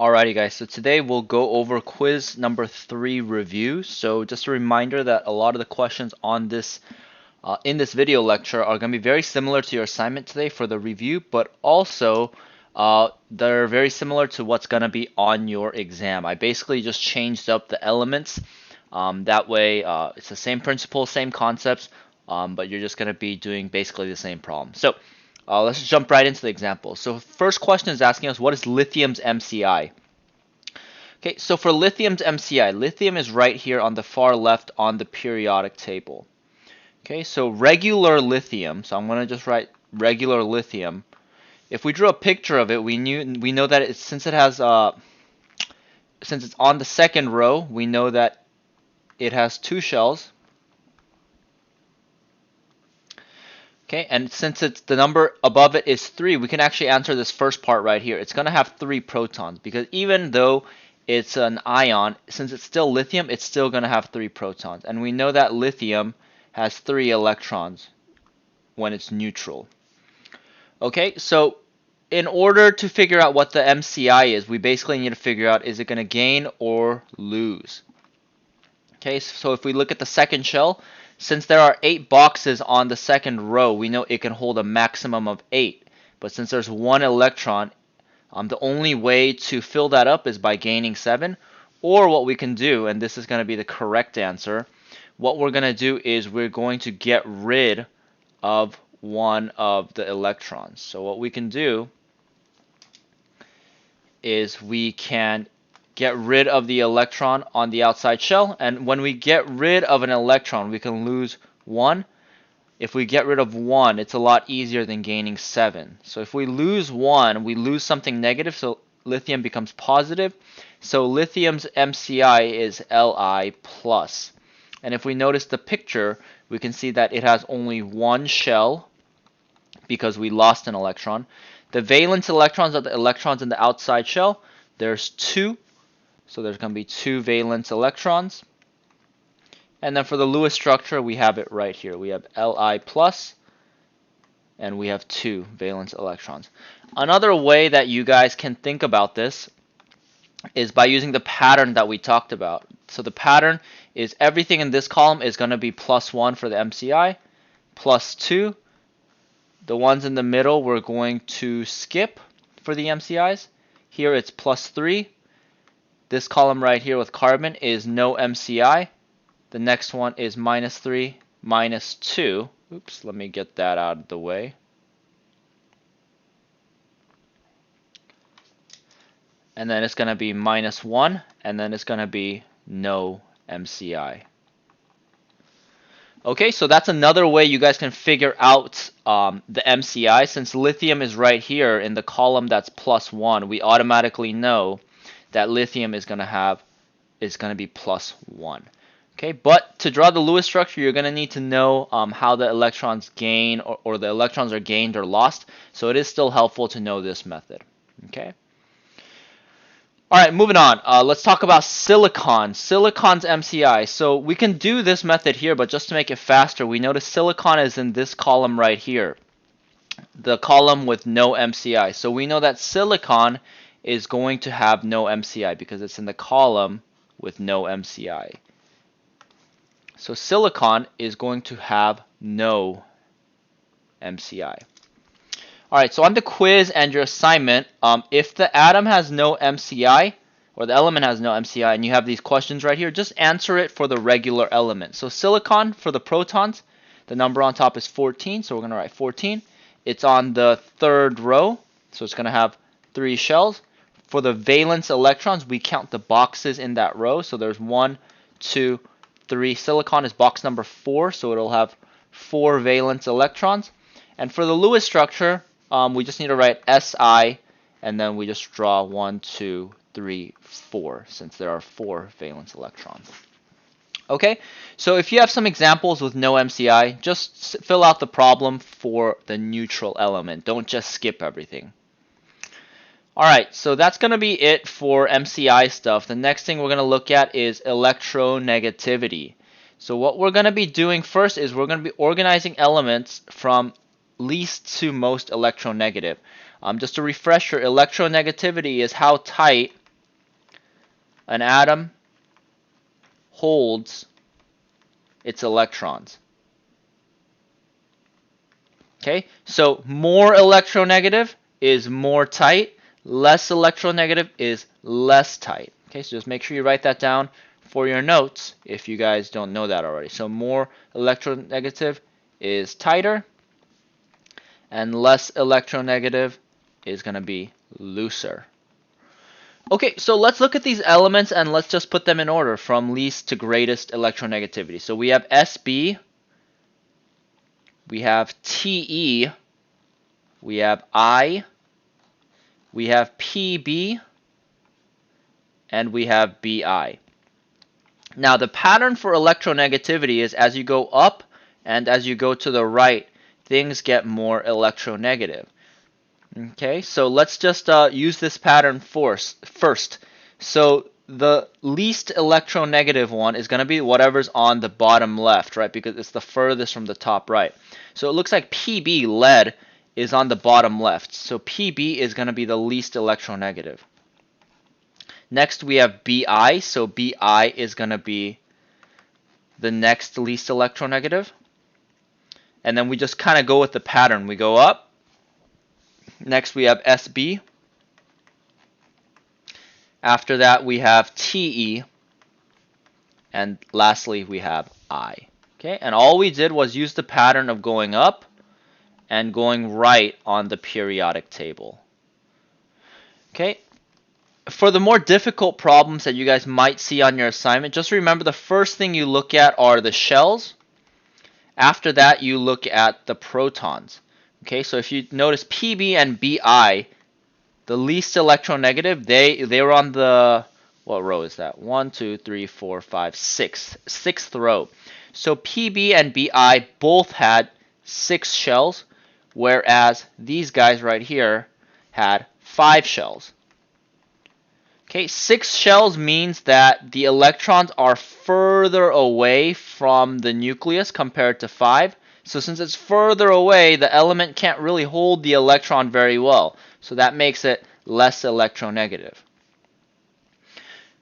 Alrighty guys, so today we'll go over quiz number 3 review. So just a reminder that a lot of the questions on this in this video lecture are going to be very similar to your assignment today for the review, but also they're very similar to what's going to be on your exam. I basically just changed up the elements. That way it's the same principle, same concepts, but you're just going to be doing basically the same problem. So let's jump right into the example. So first question is asking us, what is lithium's MCI? Okay, so for lithium's MCI, lithium is right here on the far left on the periodic table. Okay, so regular lithium, so I'm going to just write regular lithium. If we drew a picture of it, we know that since it's on the second row, we know that it has 2 shells. Okay, and since the number above it is 3, we can actually answer this first part right here. It's going to have 3 protons because even though it's an ion, since it's still lithium, it's still going to have 3 protons. And we know that lithium has 3 electrons when it's neutral. Okay, so in order to figure out what the MCI is, we basically need to figure out, is it going to gain or lose? Okay, so if we look at the second shell, since there are 8 boxes on the second row, we know it can hold a maximum of 8. But since there's 1 electron, the only way to fill that up is by gaining 7. Or what we can do, and this is going to be the correct answer, what we're going to do is we're going to get rid of one of the electrons. So what we can do is we can get rid of the electron on the outside shell, and when we get rid of an electron, we can lose 1. If we get rid of 1, it's a lot easier than gaining 7. So if we lose 1, we lose something negative, so lithium becomes positive. So lithium's MCI is Li+. And if we notice the picture, we can see that it has only 1 shell because we lost an electron. The valence electrons are the electrons in the outside shell. There's 2. So there's going to be 2 valence electrons. And then for the Lewis structure, we have it right here. We have Li+, and we have 2 valence electrons. Another way that you guys can think about this is by using the pattern that we talked about. So the pattern is everything in this column is going to be +1 for the MCI, +2. The ones in the middle we're going to skip for the MCIs. Here it's +3. This column right here with carbon is no MCI. The next one is -3, -2. Oops, let me get that out of the way. And then it's going to be -1, and then it's going to be no MCI. Okay, so that's another way you guys can figure out the MCI. Since lithium is right here in the column that's +1, we automatically know that lithium is going to be +1. Okay, but to draw the Lewis structure, you're going to need to know how the electrons gain or the electrons are gained or lost. So it is still helpful to know this method. Okay. All right, moving on. Let's talk about silicon. Silicon's MCI. So we can do this method here, but just to make it faster, we notice silicon is in this column right here, the column with no MCI. So we know that silicon is going to have no MCI because it's in the column with no MCI. So silicon is going to have no MCI. Alright, so on the quiz and your assignment, if the atom has no MCI, or the element has no MCI, and you have these questions right here, just answer it for the regular element. So silicon, for the protons, the number on top is 14, so we're going to write 14. It's on the third row, so it's going to have 3 shells. For the valence electrons, we count the boxes in that row. So there's 1, 2, 3. Silicon is box number 4, so it'll have 4 valence electrons. And for the Lewis structure, we just need to write Si, and then we just draw 1, 2, 3, 4, since there are 4 valence electrons. Okay, so if you have some examples with no MCI, just fill out the problem for the neutral element. Don't just skip everything. Alright, so that's going to be it for MCI stuff. The next thing we're going to look at is electronegativity. So what we're going to be doing first is we're going to be organizing elements from least to most electronegative. Just a refresher, electronegativity is how tight an atom holds its electrons. Okay, so more electronegative is more tight, less electronegative is less tight. Okay, so just make sure you write that down for your notes if you guys don't know that already. So more electronegative is tighter, and less electronegative is going to be looser. Okay, so let's look at these elements and let's just put them in order from least to greatest electronegativity. So we have Sb, we have Te, we have I, we have Pb, and we have Bi. Now the pattern for electronegativity is as you go up and as you go to the right, things get more electronegative. Okay, so let's just use this pattern first. So the least electronegative one is going to be whatever's on the bottom left, right? Because it's the furthest from the top right. So it looks like Pb, lead, is on the bottom left. So Pb is going to be the least electronegative. Next we have Bi, so Bi is going to be the next least electronegative. And then we just kind of go with the pattern. We go up. Next we have Sb. After that we have Te. And lastly we have I. Okay, and all we did was use the pattern of going up and going right on the periodic table. Okay, for the more difficult problems that you guys might see on your assignment, just remember the first thing you look at are the shells. After that, you look at the protons. Okay, so if you notice Pb and Bi, the least electronegative, they were on the, what row is that? 1, 2, 3, 4, 5, 6. Sixth row. So Pb and Bi both had 6 shells, whereas these guys right here had 5 shells. Okay, 6 shells means that the electrons are further away from the nucleus compared to 5. So since it's further away, the element can't really hold the electron very well. So that makes it less electronegative.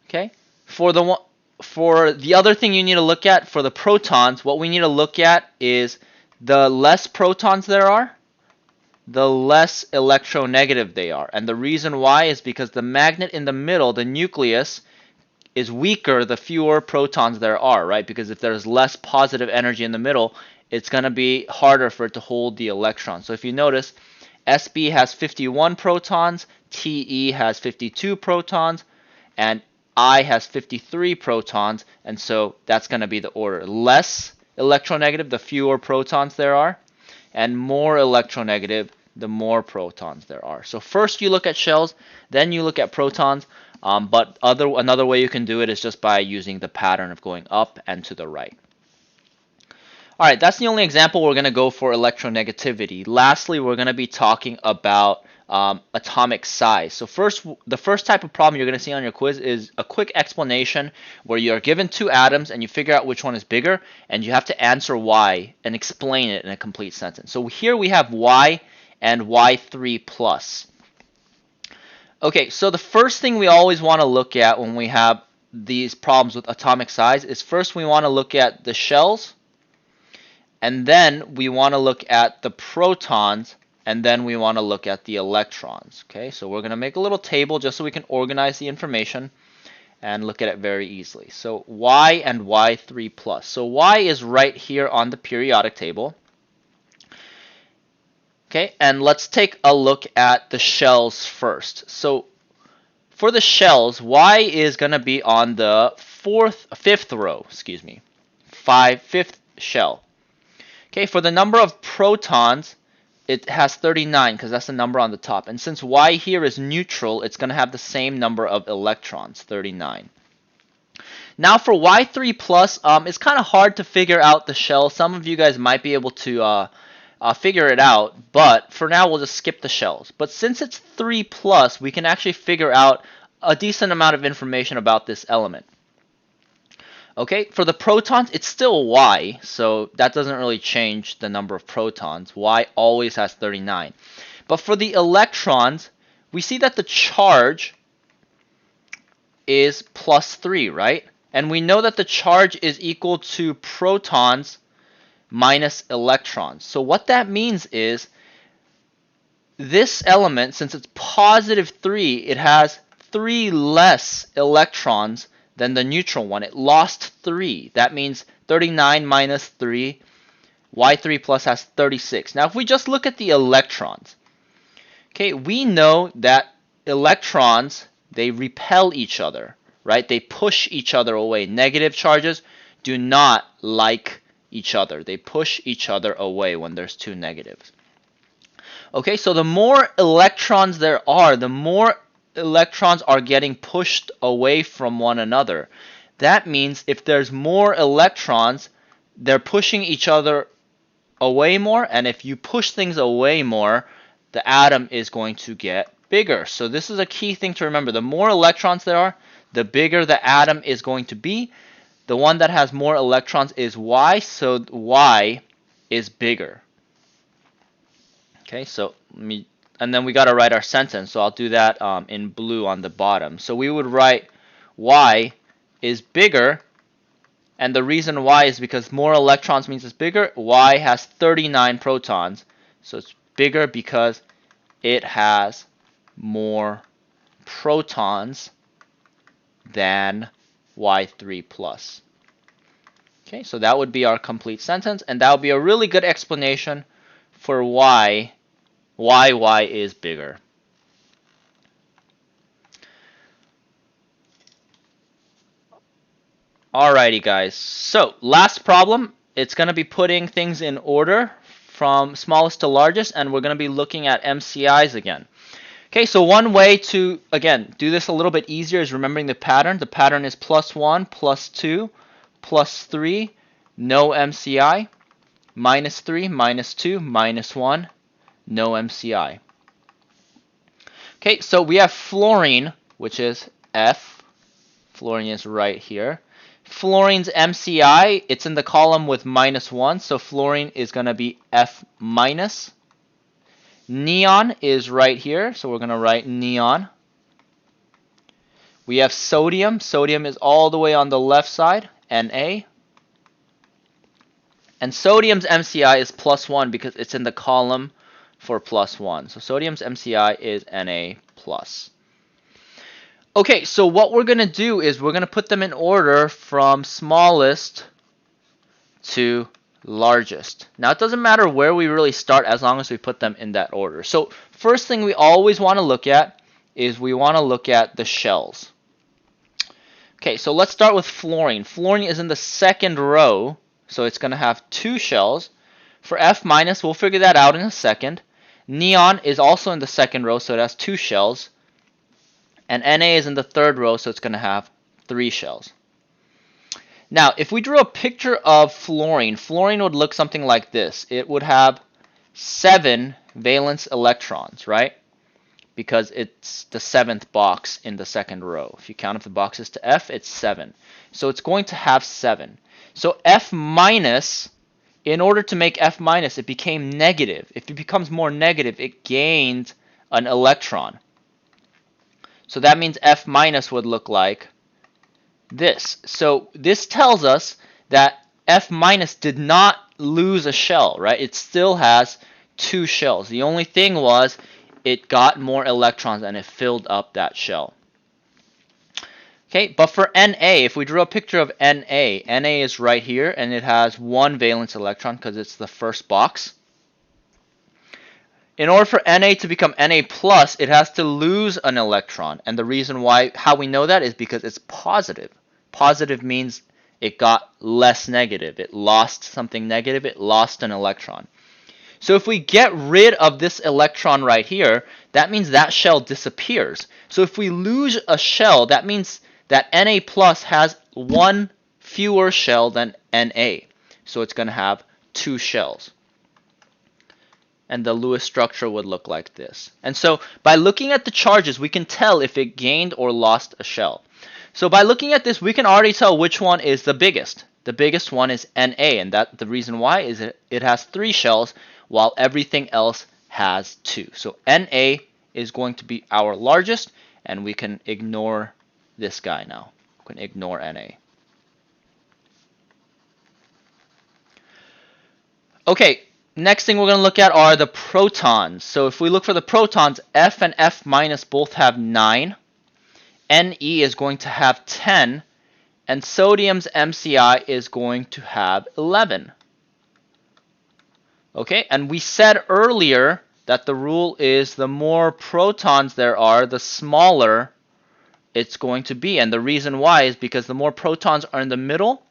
Okay, for the other thing you need to look at for the protons, what we need to look at is the less protons there are, the less electronegative they are. And the reason why is because the magnet in the middle, the nucleus, is weaker the fewer protons there are, right? Because if there's less positive energy in the middle, it's going to be harder for it to hold the electron. So if you notice, Sb has 51 protons, Te has 52 protons, and I has 53 protons, and so that's going to be the order. Less electronegative, the fewer protons there are, and more electronegative, the more protons there are. So first you look at shells, then you look at protons, but another way you can do it is just by using the pattern of going up and to the right. Alright, that's the only example we're going to go for electronegativity. Lastly, we're going to be talking about atomic size. So the first type of problem you're going to see on your quiz is a quick explanation where you are given 2 atoms and you figure out which one is bigger, and you have to answer why and explain it in a complete sentence. So here we have Y and Y3 plus. Okay, so the first thing we always want to look at when we have these problems with atomic size is first we want to look at the shells, and then we want to look at the protons, and then we want to look at the electrons. Okay, so we're going to make a little table just so we can organize the information and look at it very easily. So Y and Y3 plus. So Y is right here on the periodic table. Okay, and let's take a look at the shells first. So for the shells, Y is going to be on the fifth row, fifth shell. Okay, for the number of protons, it has 39 because that's the number on the top. And since Y here is neutral, it's going to have the same number of electrons, 39. Now for Y3 plus, it's kind of hard to figure out the shell. Some of you guys might be able to figure it out, but for now we'll just skip the shells. But since it's 3 plus, we can actually figure out a decent amount of information about this element. Okay, for the protons, it's still Y, so that doesn't really change the number of protons. Y always has 39. But for the electrons, we see that the charge is plus 3, right? And we know that the charge is equal to protons minus electrons. So what that means is this element, since it's positive 3, it has 3 less electrons than the neutral one. It lost 3. That means 39 minus 3, Y3 plus has 36. Now if we just look at the electrons, okay, we know that electrons, they repel each other, right? They push each other away. Negative charges do not like each other. They push each other away when there's two negatives. Okay, so the more electrons there are, the more electrons are getting pushed away from one another. That means if there's more electrons, they're pushing each other away more, and if you push things away more, the atom is going to get bigger. So this is a key thing to remember. The more electrons there are, the bigger the atom is going to be. The one that has more electrons is Y, so Y is bigger. Okay, so and then we got to write our sentence. So I'll do that in blue on the bottom. So we would write Y is bigger, and the reason why is because more electrons means it's bigger. Y has 39 protons, so it's bigger because it has more protons than Y3 plus. Okay, so that would be our complete sentence, and that would be a really good explanation for why Y is bigger. Alrighty guys, so last problem, it's going to be putting things in order from smallest to largest, and we're going to be looking at MCIs again. Okay, so one way to, again, do this a little bit easier is remembering the pattern. The pattern is plus 1, plus 2, plus 3, no MCI, minus 3, minus 2, minus 1, no MCI. Okay, so we have fluorine, which is F. Fluorine is right here. Fluorine's MCI, it's in the column with minus 1, so fluorine is going to be F minus. Neon is right here, so we're going to write neon. We have sodium. Sodium is all the way on the left side, Na. And sodium's MCI is plus 1 because it's in the column for plus 1. So sodium's MCI is Na plus. Okay, so what we're going to do is we're going to put them in order from smallest to largest. Now it doesn't matter where we really start as long as we put them in that order. So first thing we always want to look at is we want to look at the shells. Okay, so let's start with fluorine. Fluorine is in the second row, so it's going to have 2 shells. For F minus, we'll figure that out in a second. Neon is also in the second row, so it has 2 shells. And Na is in the third row, so it's going to have 3 shells. Now, if we drew a picture of fluorine, fluorine would look something like this. It would have 7 valence electrons, right? Because it's the 7th box in the second row. If you count up the boxes to F, it's 7. So it's going to have 7. So F minus, in order to make F minus, it became negative. If it becomes more negative, it gained an electron. So that means F minus would look like this. So this tells us that F minus did not lose a shell, right? It still has 2 shells. The only thing was it got more electrons and it filled up that shell. Okay, but for Na, if we drew a picture of Na is right here and it has 1 valence electron because it's the first box. In order for Na to become Na plus, it has to lose an electron. And the reason why, how we know that is because it's positive. Positive means it got less negative. It lost something negative. It lost an electron. So if we get rid of this electron right here, that means that shell disappears. So if we lose a shell, that means that Na plus has 1 fewer shell than Na. So it's going to have 2 shells. And the Lewis structure would look like this. And so by looking at the charges, we can tell if it gained or lost a shell. So by looking at this, we can already tell which one is the biggest. The biggest one is Na, and that the reason why is it has 3 shells, while everything else has 2. So Na is going to be our largest, and we can ignore this guy now. We can ignore Na. Okay, next thing we're going to look at are the protons. So if we look for the protons, F and F minus both have 9. Ne is going to have 10. And sodium's MCI is going to have 11. Okay, and we said earlier that the rule is the more protons there are, the smaller it's going to be. And the reason why is because the more protons are in the middle,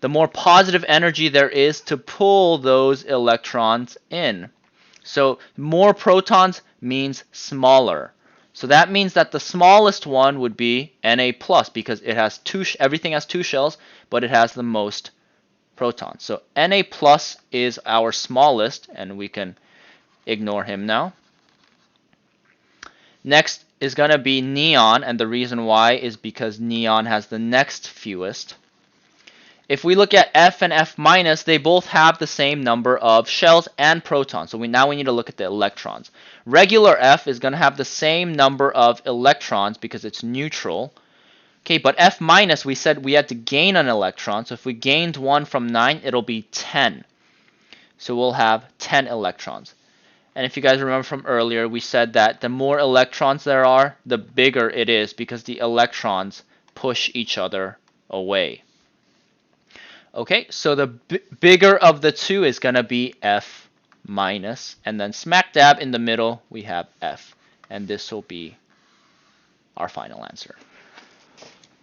the more positive energy there is to pull those electrons in. So more protons means smaller. So that means that the smallest one would be Na plus because it has everything has 2 shells, but it has the most protons. So Na plus is our smallest, and we can ignore him now. Next is going to be neon, and the reason why is because neon has the next fewest. If we look at F and F minus, they both have the same number of shells and protons. So now we need to look at the electrons. Regular F is going to have the same number of electrons because it's neutral. Okay, but F minus, we said we had to gain an electron. So if we gained 1 from 9, it'll be 10. So we'll have 10 electrons. And if you guys remember from earlier, we said that the more electrons there are, the bigger it is because the electrons push each other away. Okay, so the bigger of the two is going to be F minus. And then smack dab in the middle, we have F. And this will be our final answer.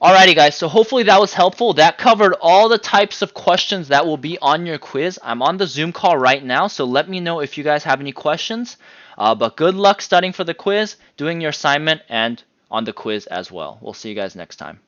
Alrighty guys, so hopefully that was helpful. That covered all the types of questions that will be on your quiz. I'm on the Zoom call right now, so let me know if you guys have any questions. But good luck studying for the quiz, doing your assignment, and on the quiz as well. We'll see you guys next time.